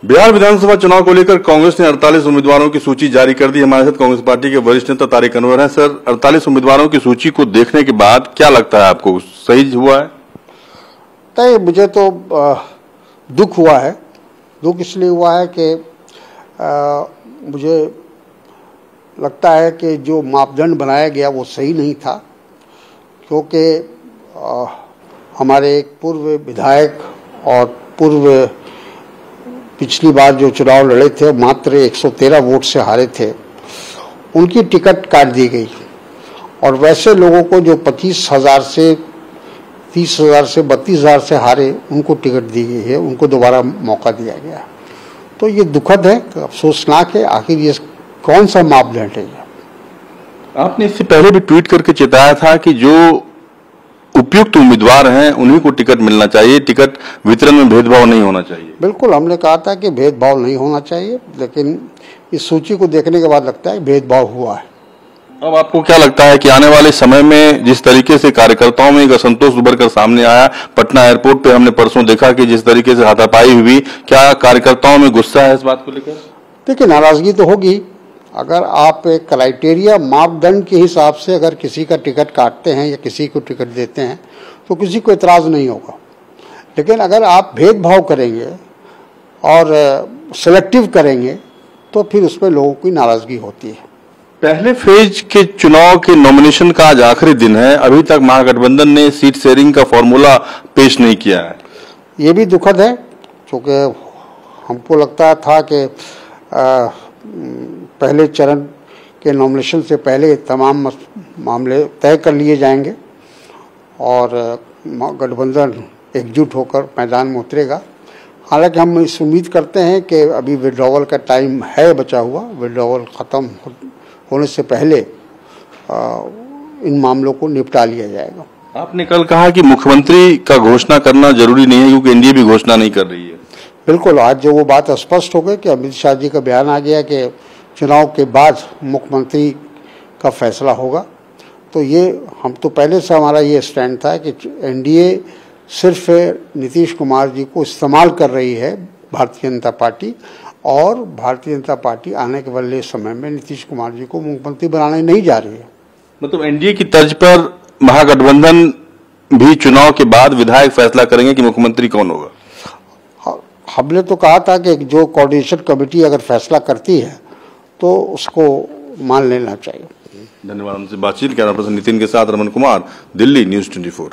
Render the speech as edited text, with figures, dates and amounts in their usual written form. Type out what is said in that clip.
बिहार विधानसभा चुनाव को लेकर कांग्रेस ने 48 उम्मीदवारों की सूची जारी कर दी। हमारे साथ कांग्रेस पार्टी के वरिष्ठ नेता तारिक अनवर हैं। सर, 48 उम्मीदवारों की सूची को देखने के बाद क्या लगता है आपको, सही हुआ है? नहीं, मुझे तो दुख हुआ है। दुख इसलिए हुआ है कि मुझे लगता है कि जो मापदंड बनाया गया वो सही नहीं था, क्योंकि हमारे एक पूर्व विधायक और पूर्व पिछली बार जो चुनाव लड़े थे मात्र 113 वोट से हारे थे, उनकी टिकट काट दी गई। और वैसे लोगों को जो 25,000 से 30,000 से 32,000 से हारे, उनको टिकट दी गई है, उनको दोबारा मौका दिया गया। तो ये दुखद है, अफसोसनाक है। आखिर ये कौन सा मापदंड है? आपने इससे पहले भी ट्वीट करके चेताया था कि जो उपयुक्त उम्मीदवार हैं उन्हीं को टिकट मिलना चाहिए, टिकट वितरण में भेदभाव नहीं होना चाहिए। बिल्कुल, हमने कहा था कि भेदभाव नहीं होना चाहिए, लेकिन इस सूची को देखने के बाद लगता है भेदभाव हुआ है। अब आपको क्या लगता है कि आने वाले समय में जिस तरीके से कार्यकर्ताओं में एक असंतोष उभर कर सामने आया, पटना एयरपोर्ट पे हमने परसों देखा कि जिस तरीके से हाथापाई हुई, क्या कार्यकर्ताओं में गुस्सा है इस बात को लेकर? देखिए, नाराजगी तो होगी। अगर आप एक क्राइटेरिया मापदंड के हिसाब से अगर किसी का टिकट काटते हैं या किसी को टिकट देते हैं तो किसी को एतराज नहीं होगा। लेकिन अगर आप भेदभाव करेंगे और सिलेक्टिव करेंगे तो फिर उसमें लोगों की नाराजगी होती है। पहले फेज के चुनाव के नॉमिनेशन का आज आखिरी दिन है, अभी तक महागठबंधन ने सीट शेयरिंग का फॉर्मूला पेश नहीं किया है। ये भी दुखद है, क्योंकि हमको लगता था कि पहले चरण के नॉमिनेशन से पहले तमाम मामले तय कर लिए जाएंगे और गठबंधन एकजुट होकर मैदान में उतरेगा। हालांकि हम इस उम्मीद करते हैं कि अभी विड्रॉवल का टाइम है बचा हुआ, विड्रॉवल ख़त्म होने से पहले इन मामलों को निपटा लिया जाएगा। आपने कल कहा कि मुख्यमंत्री का घोषणा करना जरूरी नहीं है क्योंकि एनडीए भी घोषणा नहीं कर रही है। बिल्कुल, आज जो वो बात स्पष्ट हो गई कि अमित शाह जी का बयान आ गया कि चुनाव के बाद मुख्यमंत्री का फैसला होगा। तो ये हम तो पहले से हमारा ये स्टैंड था कि एनडीए सिर्फ नीतीश कुमार जी को इस्तेमाल कर रही है, भारतीय जनता पार्टी, और भारतीय जनता पार्टी आने के वाले समय में नीतीश कुमार जी को मुख्यमंत्री बनाने नहीं जा रही है। मतलब एनडीए की तर्ज पर महागठबंधन भी चुनाव के बाद विधायक फैसला करेंगे कि मुख्यमंत्री कौन होगा। हमने तो कहा था कि जो कोऑर्डिनेशन कमेटी अगर फैसला करती है तो उसको मान लेना चाहिए। धन्यवाद। हमसे बातचीत कैमरा पर्सन नितिन के साथ रमन कुमार, दिल्ली न्यूज़ 24।